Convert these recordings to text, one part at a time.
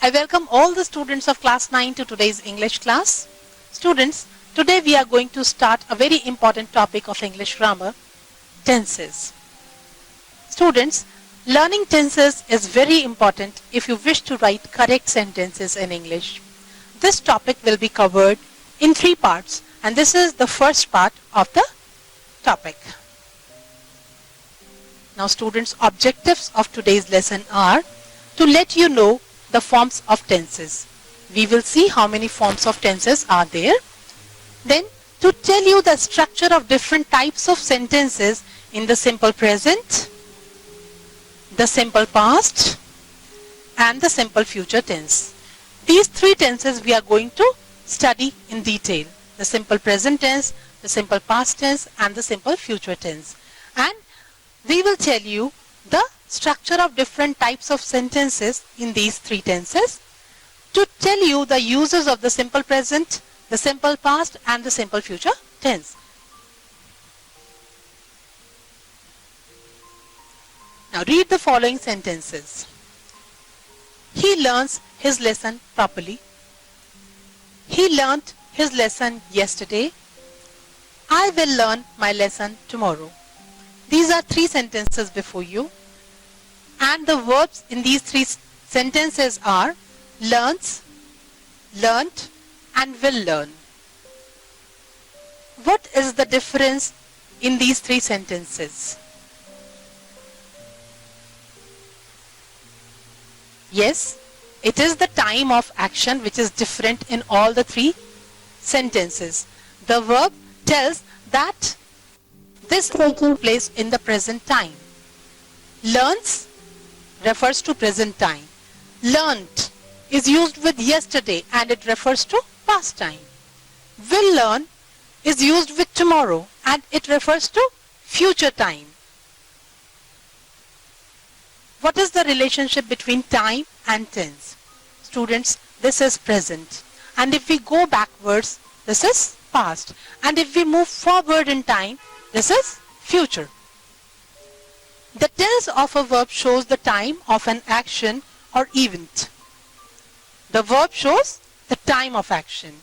I welcome all the students of class 9 to today's English class. Students, today we are going to start a very important topic of English grammar, tenses. Students, learning tenses is very important if you wish to write correct sentences in English. This topic will be covered in 3 parts, and this is the first part of the topic. Now students, objectives of today's lesson are to let you know the forms of tenses. We will see how many forms of tenses are there. Then to tell you the structure of different types of sentences in the simple present, the simple past and the simple future tense. These 3 tenses we are going to study in detail. The simple present tense, the simple past tense and the simple future tense. And we will tell you the structure of different types of sentences in these 3 tenses, to tell you the uses of the simple present, the simple past and the simple future tense. Now read the following sentences. He learns his lesson properly. He learnt his lesson yesterday. I will learn my lesson tomorrow. These are 3 sentences before you. And the verbs in these 3 sentences are learns, learnt and will learn. What is the difference in these 3 sentences? Yes, it is the time of action which is different in all the 3 sentences. The verb tells that this is taking place in the present time. Learns refers to present time. Learnt is used with yesterday and it refers to past time. Will learn is used with tomorrow and it refers to future time. What is the relationship between time and tense? Students, this is present. And if we go backwards, this is past. And if we move forward in time, this is future. The tense of a verb shows the time of an action or event. The verb shows the time of action.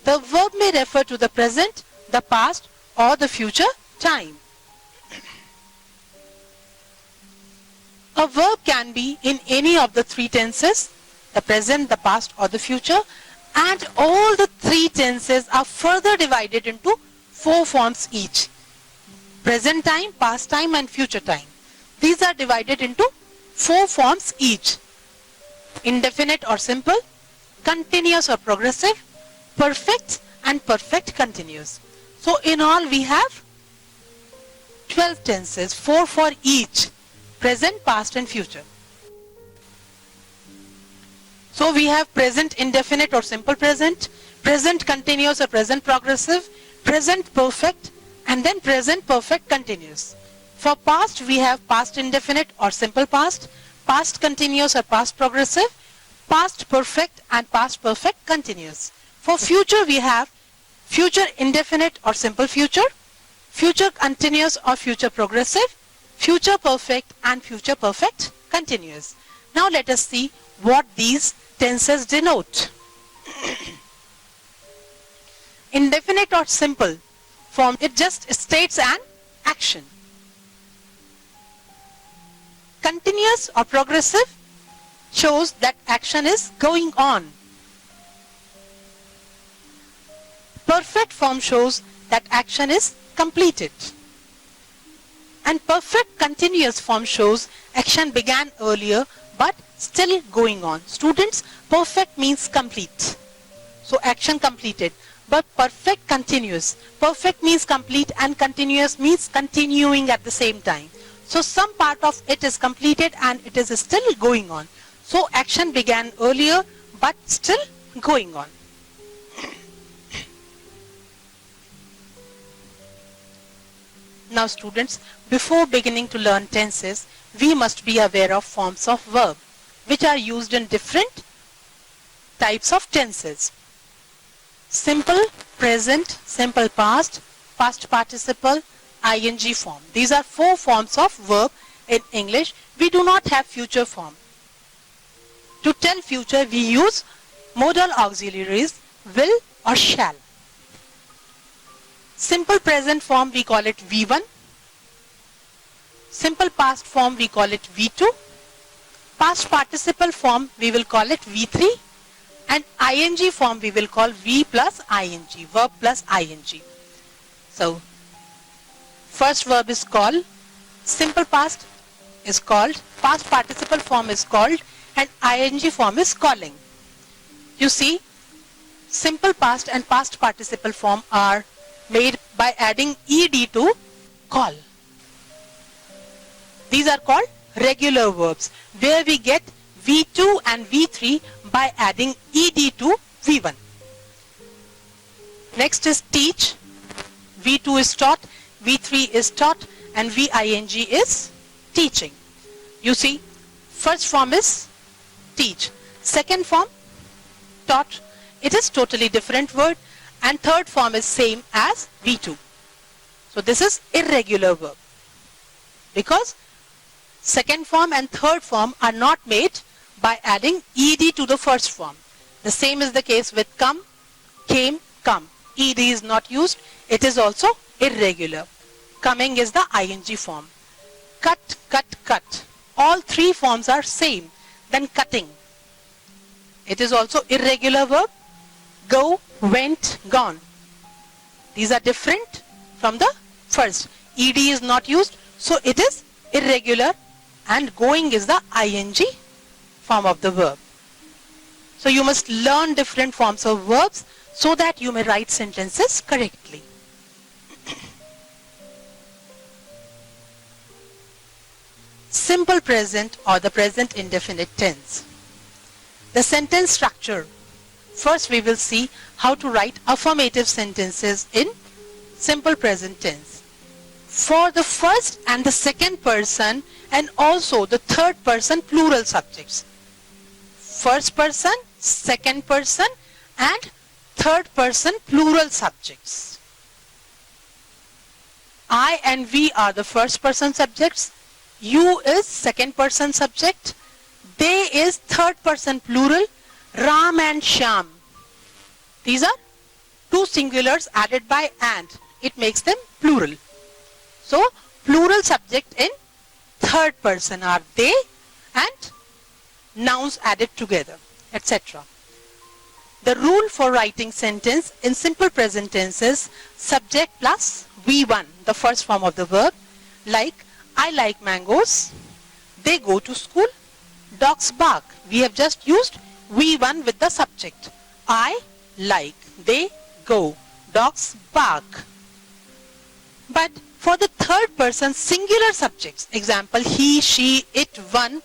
The verb may refer to the present, the past or the future time. A verb can be in any of the 3 tenses, the present, the past or the future, and all the 3 tenses are further divided into 4 forms each. Present time, past time and future time. These are divided into 4 forms each. Indefinite or simple, continuous or progressive, perfect and perfect continuous. So in all we have 12 tenses, 4 for each, present, past and future. So we have present indefinite or simple present, present continuous or present progressive, present perfect and then present perfect continuous. For past we have past indefinite or simple past, past continuous or past progressive, past perfect and past perfect continuous. For future we have future indefinite or simple future, future continuous or future progressive, future perfect and future perfect continuous. Now let us see what these tenses denote. Indefinite or simple form, it just states an action. Continuous or progressive shows that action is going on. Perfect form shows that action is completed. And perfect continuous form shows action began earlier but still going on. Students, perfect means complete. So action completed. But perfect continuous. Perfect means complete and continuous means continuing at the same time. So some part of it is completed and it is still going on. So action began earlier but still going on. Now students, before beginning to learn tenses, we must be aware of forms of verb which are used in different types of tenses. Simple present, simple past, past participle, ing form. These are 4 forms of verb in English. We do not have future form. To To tell future, we use modal auxiliaries will or shall. Simple present form, we call it V1. Simple past form, we call it V2. Past participle form, we will call it V3. And ing form, we will call V plus ing, verb plus ing. So, first verb is called, simple past is called, past participle form is called, and ing form is calling. You see, simple past and past participle form are made by adding ed to call. These are called regular verbs, where we get V2 and V3 by adding ed to V1. Next is teach. V2 is taught, V3 is taught, and VING is teaching. You see, first form is teach. Second form, taught. It is totally different word. And third form is same as V2. So this is irregular verb. Because second form and third form are not made by adding ed to the first form. The same is the case with come, came, come. Ed is not used. It is also irregular. Coming is the ing form. Cut, cut, cut. All three forms are same. Then cutting. It is also irregular verb. Go, went, gone. These are different from the first. Ed is not used. So it is irregular, and going is the ing form of the verb. So you must learn different forms of verbs so that you may write sentences correctly. Simple present or the present indefinite tense. The sentence structure. First we will see how to write affirmative sentences in simple present tense. For the first and the second person and also the third person plural subjects. First person, second person and third person plural subjects. I and we are the first person subjects. You is second person subject. They is third person plural. Ram and Shyam. These are two singulars added by and. It makes them plural. So, plural subject in third person are they and nouns added together, etc. The rule for writing sentence in simple present tense is subject plus V1, the first form of the verb, like I like mangoes, they go to school, dogs bark. We have just used V1 with the subject. I like, they go, dogs bark. But for the third person singular subjects, example he, she, it, one,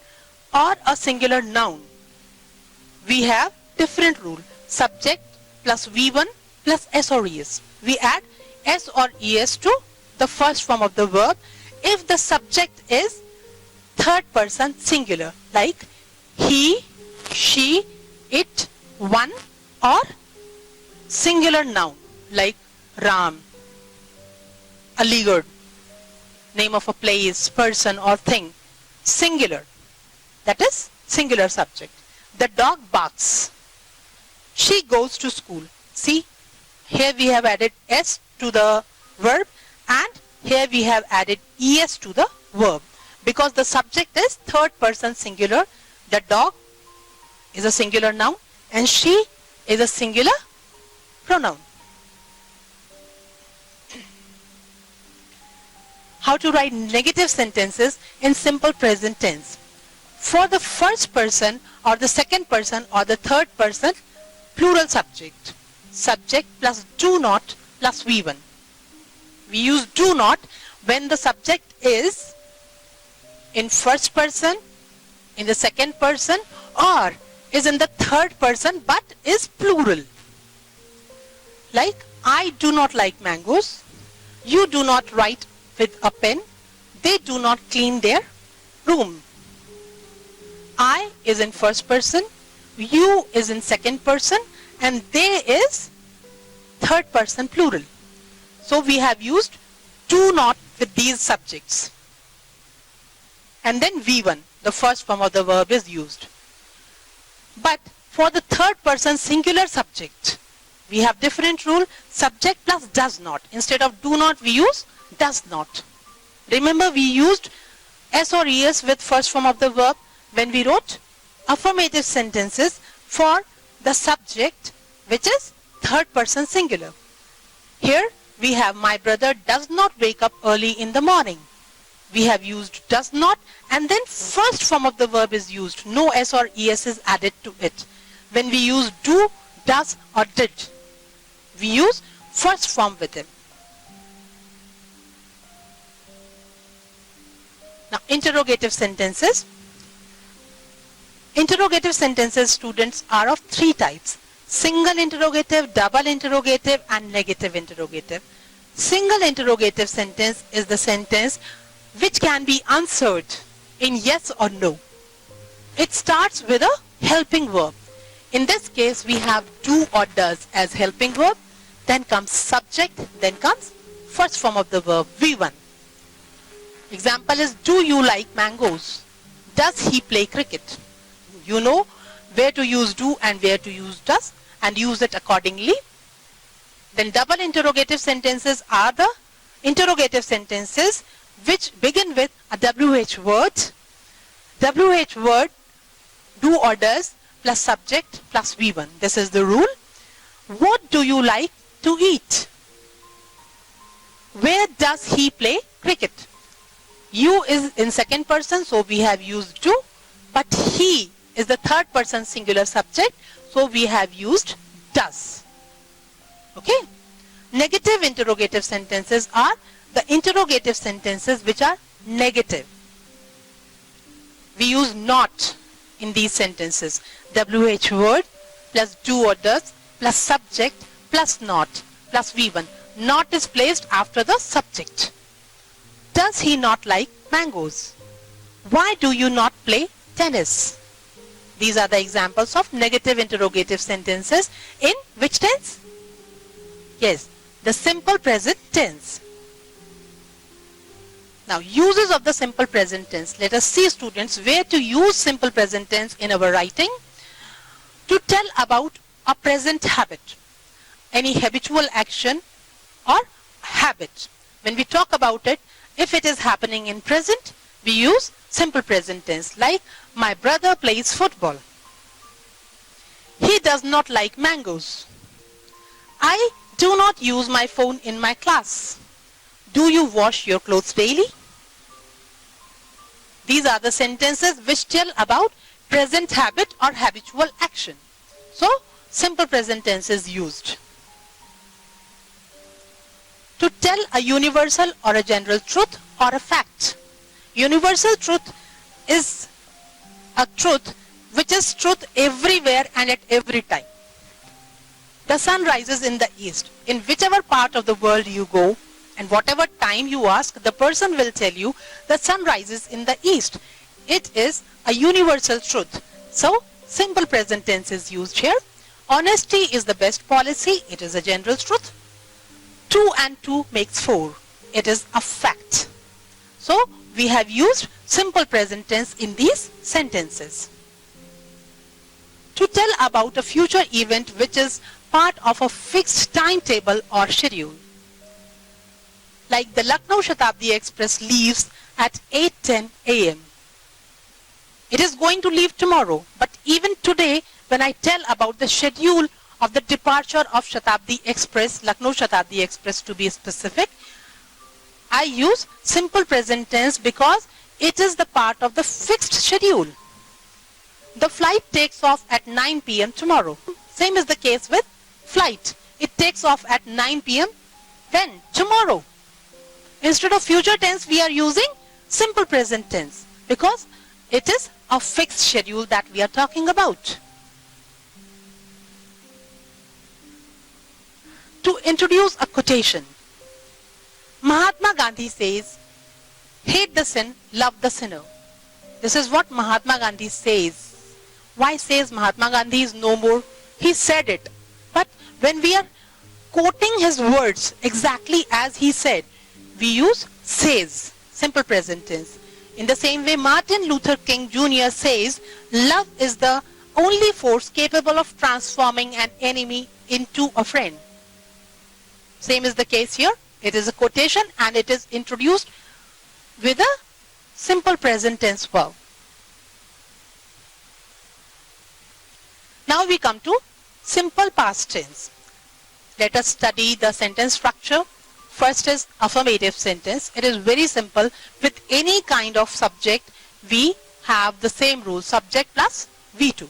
or a singular noun, we have different rule. Subject plus V1 plus S or ES. We add S or ES to the first form of the verb if the subject is third person singular, like he, she, it, one, or singular noun like Ram, Aligarh, name of a place, person or thing, singular, that is singular subject. The dog barks. She goes to school. See, here we have added S to the verb and here we have added ES to the verb because the subject is third person singular. The dog is a singular noun and she is a singular pronoun. How to write negative sentences in simple present tense. For the first person or the second person or the third person, plural subject. Subject plus do not plus V1. We use do not when the subject is in first person, in the second person, or is in the third person but is plural. Like, I do not like mangoes. You do not write with a pen. They do not clean their room. I is in first person, you is in second person, and they is third person plural. So we have used do not with these subjects. And then V1, the first form of the verb is used. But for the third person singular subject, we have different rule. Subject plus does not. Instead of do not, we use does not. Remember, we used S or ES with first form of the verb when we wrote affirmative sentences for the subject, which is third person singular. Here we have my brother does not wake up early in the morning. We have used does not, and then first form of the verb is used. No S or ES is added to it. When we use do, does or did, we use first form with him. Now, interrogative sentences. Interrogative sentences, students, are of three types: single interrogative, double interrogative, and negative interrogative. Single interrogative sentence is the sentence which can be answered in yes or no. It starts with a helping verb. In this case, we have do or does as helping verb, then comes subject, then comes first form of the verb, V1. Example is, do you like mangoes? Does he play cricket? You know where to use do and where to use does, and use it accordingly. Then double interrogative sentences are the interrogative sentences which begin with a WH word. WH word, do or does, plus subject plus V1. This is the rule. What do you like to eat? Where does he play cricket? You is in second person, so we have used do, but he is the third person singular subject, so we have used does. Okay? Negative interrogative sentences are the interrogative sentences which are negative. We use not in these sentences. WH word plus do or does plus subject plus not plus V1. Not is placed after the subject. Does he not like mangoes? Why do you not play tennis? These are the examples of negative interrogative sentences in which tense? Yes, the simple present tense. Now, uses of the simple present tense. Let us see, students, where to use simple present tense in our writing. To tell about a present habit, any habitual action or habit. When we talk about it, if it is happening in present, we use simple present tense, like my brother plays football. He does not like mangoes. I do not use my phone in my class. Do you wash your clothes daily? These are the sentences which tell about present habit or habitual action. So, simple present tense is used. To tell a universal or a general truth or a fact. Universal truth is a truth which is truth everywhere and at every time. The sun rises in the east. In whichever part of the world you go and whatever time you ask, the person will tell you the sun rises in the east. It is a universal truth. So, simple present tense is used here. Honesty is the best policy. It is a general truth. 2 and 2 makes 4. It is a fact. So, we have used simple present tense in these sentences. To tell about a future event which is part of a fixed timetable or schedule. Like the Lucknow Shatabdi Express leaves at 8:10 a.m. It is going to leave tomorrow, but even today, when I tell about the schedule of the departure of Shatabdi Express, Lucknow Shatabdi Express to be specific, I use simple present tense because it is the part of the fixed schedule. The flight takes off at 9 p.m. tomorrow. Same is the case with flight. It takes off at 9 p.m. when? Tomorrow. Instead of future tense, we are using simple present tense because it is a fixed schedule that we are talking about. To introduce a quotation, Mahatma Gandhi says, hate the sin, love the sinner. This is what Mahatma Gandhi says. Why says Mahatma Gandhi is no more? He said it. But when we are quoting his words exactly as he said, we use says, simple present tense. In the same way, Martin Luther King Jr. says, love is the only force capable of transforming an enemy into a friend. Same is the case here. It is a quotation and it is introduced with a simple present tense verb. Now we come to simple past tense. Let us study the sentence structure. First is affirmative sentence. It is very simple. With any kind of subject, we have the same rule. Subject plus V2.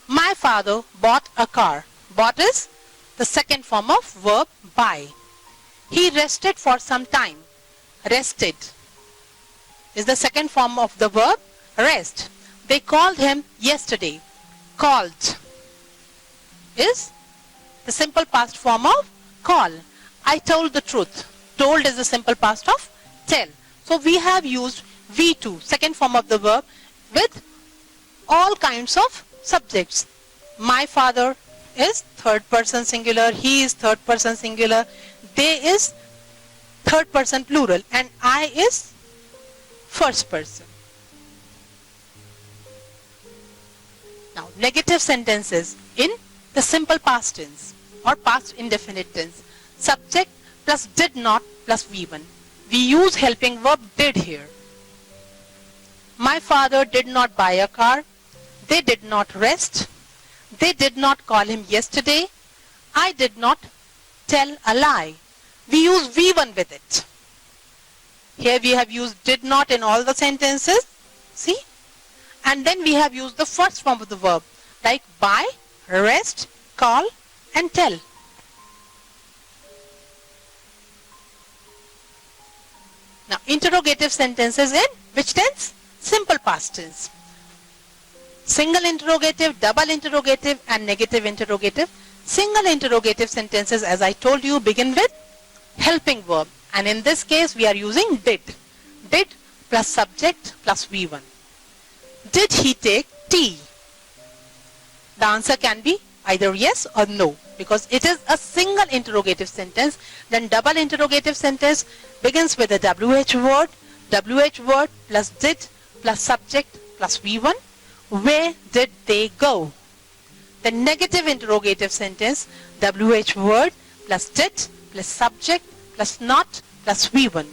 My father bought a car. Bought is the second form of verb buy. He rested for some time. Rested is the second form of the verb rest. They called him yesterday. Called is the simple past form of call. I told the truth. Told is the simple past of tell. So we have used V2, second form of the verb, with all kinds of subjects. My father is third person singular. He is third person singular. They is third person plural. And I is first person. Now, negative sentences in the simple past tense or past indefinite tense. Subject plus did not plus V1. We use helping verb did here. My father did not buy a car. They did not rest. They did not call him yesterday. I did not tell a lie. We use V1 with it. Here we have used did not in all the sentences. See? And then we have used the first form of the verb like buy, rest, call and tell. Now interrogative sentences in which tense? Simple past tense. Single interrogative, double interrogative and negative interrogative. Single interrogative sentences, as I told you, begin with helping verb. And in this case we are using did. Did plus subject plus V1. Did he take tea? The answer can be either yes or no, because it is a single interrogative sentence. Then double interrogative sentence begins with a WH word plus did plus subject plus V1. Where did they go? The negative interrogative sentence, WH word plus did plus subject plus not plus V1.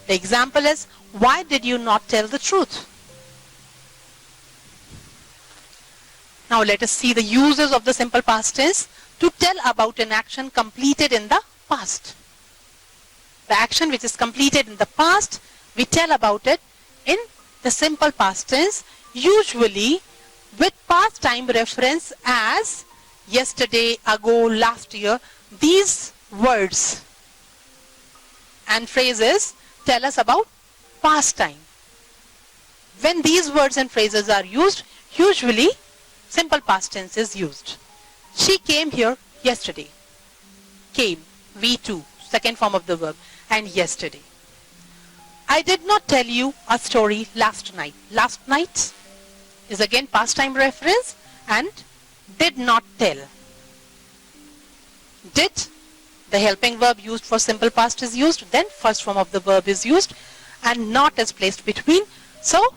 The example is, why did you not tell the truth? Now let us see the uses of the simple past tense to tell about an action completed in the past. The action which is completed in the past, we tell about it in the simple past tense, usually with past time reference as yesterday, ago, last year. These words and phrases tell us about past time. When these words and phrases are used, usually simple past tense is used. She came here yesterday. Came, V2, second form of the verb, and yesterday. I did not tell you a story last night. Last night is again past time reference and did not tell. Did, the helping verb used for simple past is used, then first form of the verb is used and not is placed between. So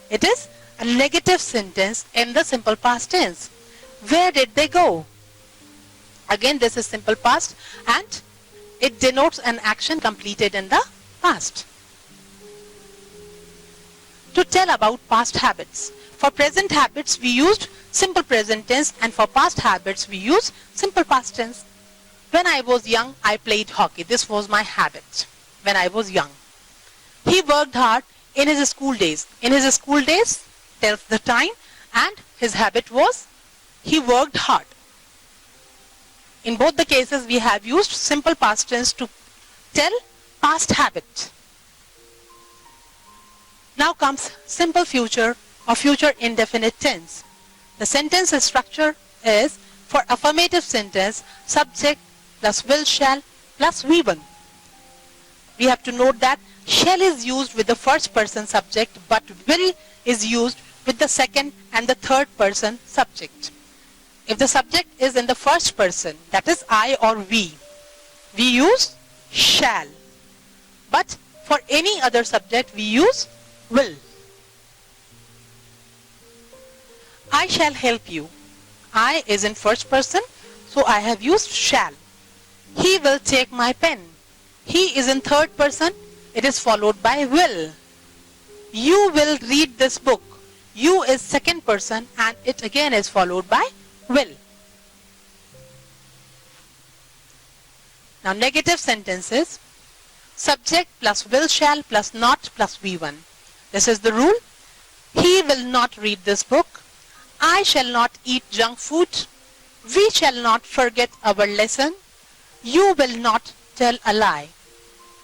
it is a negative sentence in the simple past tense. Where did they go? Again, this is simple past and it denotes an action completed in the past. To tell about past habits. For present habits, we used simple present tense, and for past habits, we use simple past tense. When I was young, I played hockey. This was my habit when I was young. He worked hard in his school days. In his school days tells the time, and his habit was he worked hard. In both the cases, we have used simple past tense to tell past habit. Now comes simple future or future indefinite tense. The sentence structure is, for affirmative sentence, subject plus will shall plus V1. We have to note that shall is used with the first person subject, but will is used with the second and the third person subject. If the subject is in the first person, that is I or we use shall. But for any other subject, we use will. I shall help you. I is in first person, so I have used shall. He will take my pen. He is in third person, it is followed by will. You will read this book. You is second person and it again is followed by will. Now negative sentences. Subject plus will shall plus not plus V1. This is the rule. He will not read this book. I shall not eat junk food. We shall not forget our lesson. You will not tell a lie.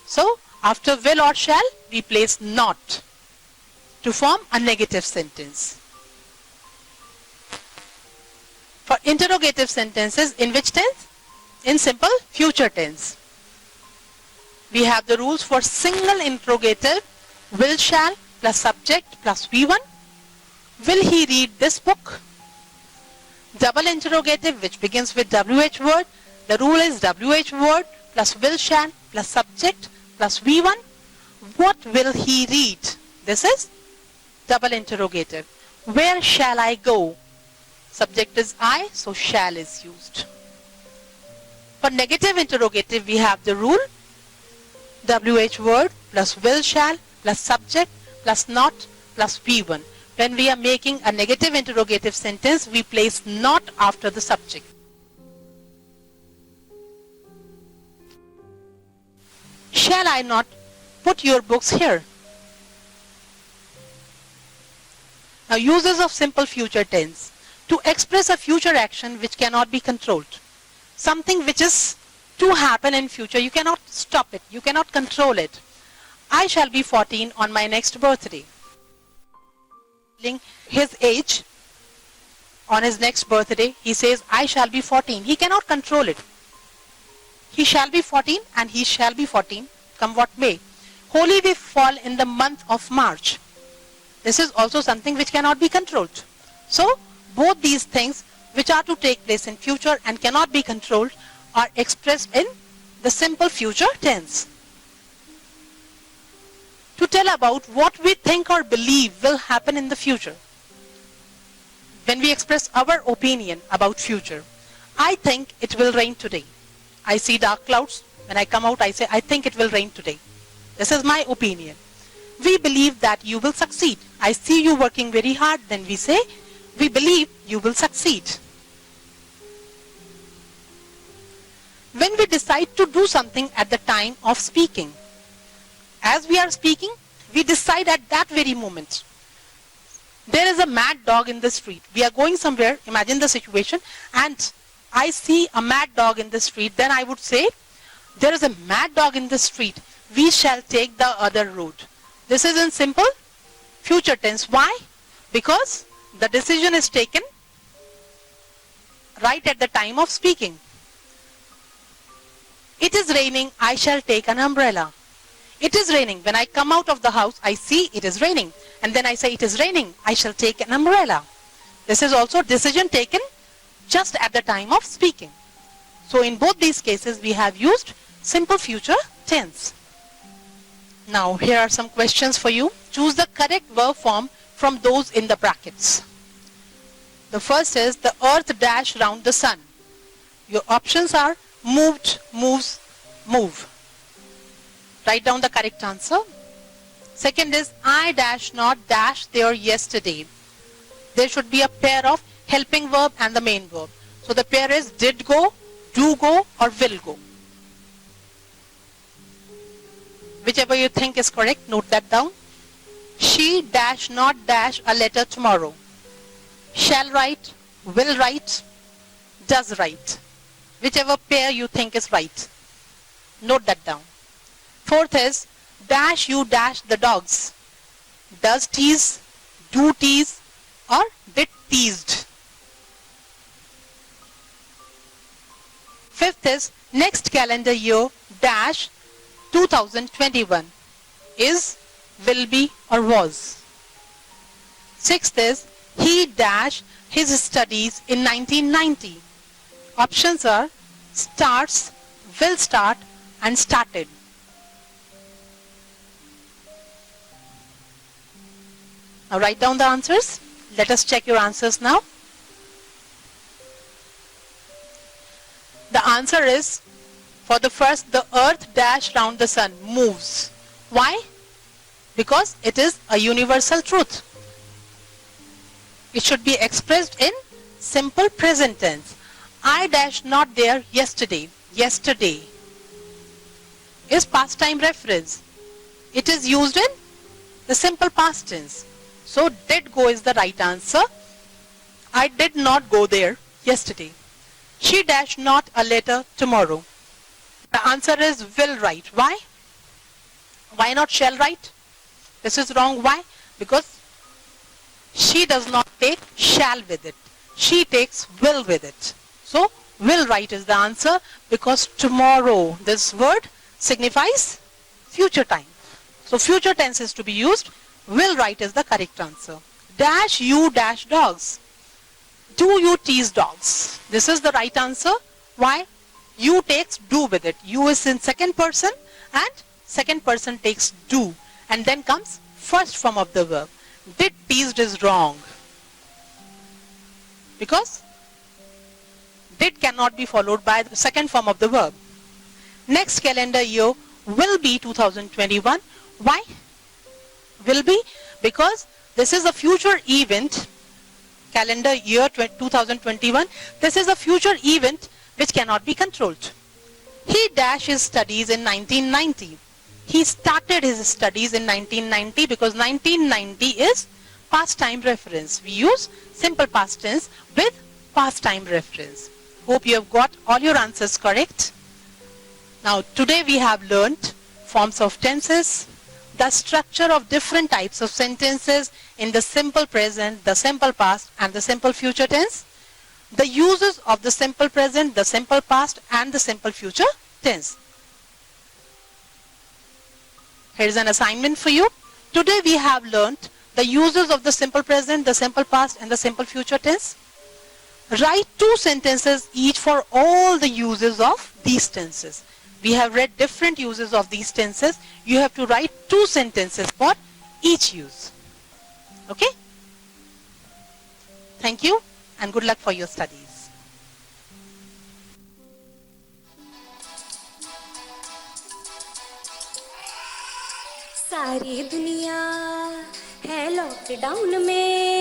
So after will or shall we place not to form a negative sentence. For interrogative sentences, in which tense? In simple future tense. We have the rules for single interrogative, will shall plus subject plus V1. Will he read this book? Double interrogative, which begins with WH word. The rule is WH word plus will shall plus subject plus V1. What will he read? This is double interrogative. Where shall I go? Subject is I, so shall is used. For negative interrogative, we have the rule WH word plus will shall plus subject plus not plus V1. When we are making a negative interrogative sentence, we place not after the subject. Shall I not put your books here? Now, uses of simple future tense. To express a future action which cannot be controlled. Something which is to happen in future, you cannot stop it, you cannot control it. I shall be 14 on my next birthday. His age on his next birthday, he says, I shall be 14. He cannot control it. He shall be 14 and he shall be 14, come what may. Holy Week fall in the month of March. This is also something which cannot be controlled. So, both these things which are to take place in future and cannot be controlled are expressed in the simple future tense. To tell about what we think or believe will happen in the future. When we express our opinion about future, I think it will rain today. I see dark clouds. When I come out, I say, I think it will rain today. This is my opinion. We believe that you will succeed. I see you working very hard. Then we say, we believe you will succeed. When we decide to do something at the time of speaking, as we are speaking, we decide at that very moment. There is a mad dog in the street. We are going somewhere, imagine the situation, and I see a mad dog in the street. Then I would say, there is a mad dog in the street. We shall take the other road. This is in simple future tense. Why? Because the decision is taken right at the time of speaking. It is raining, I shall take an umbrella. It is raining. When I come out of the house, I see it is raining. And then I say it is raining, I shall take an umbrella. This is also decision taken just at the time of speaking. So in both these cases, we have used simple future tense. Now here are some questions for you. Choose the correct verb form from those in the brackets. The first is the earth dash round the sun. Your options are moved, moves, move. Write down the correct answer. Second is I dash not dash there yesterday. There should be a pair of helping verb and the main verb. So the pair is did go, do go or will go. Whichever you think is correct, note that down. She dash not dash a letter tomorrow. Shall write, will write, does write. Whichever pair you think is right. Note that down. Fourth is dash you dash the dogs. Does tease, do tease or did teased. Fifth is next calendar year dash 2021 is, will be or was. Sixth is he dash his studies in 1990. Options are starts, will start and started. Now write down the answers. Let us check your answers now. The answer is, for the first, the earth dash round the sun moves. Why? Because it is a universal truth. It should be expressed in simple present tense. I dash not there yesterday. Yesterday is past time reference. It is used in the simple past tense. So did go is the right answer. I did not go there yesterday. She dash not a letter tomorrow. The answer is will write. Why? Why not shall write? This is wrong. Why? Because she does not take shall with it. She takes will with it. So will write is the answer, because tomorrow, this word signifies future time. So future tense is to be used. Will write is the correct answer. Dash you dash dogs. Do you tease dogs? This is the right answer. Why? You takes do with it. You is in second person and second person takes do. And then comes first form of the verb. Did teased is wrong. Because did cannot be followed by the second form of the verb. Next calendar year will be 2021. Why? Will be because this is a future event. Calendar year 2021. This is a future event which cannot be controlled. He dashed his studies in 1990. He started his studies in 1990 because 1990 is past time reference. We use simple past tense with past time reference. Hope you have got all your answers correct. Now today we have learnt forms of tenses, the structure of different types of sentences in the simple present, the simple past and the simple future tense, the uses of the simple present, the simple past and the simple future tense. Here is an assignment for you. Today we have learnt the uses of the simple present, the simple past and the simple future tense. Write 2 sentences each for all the uses of these tenses. We have read different uses of these tenses. You have to write 2 sentences for each use. Okay? Thank you and good luck for your studies. सारी दुनिया है lockdown में।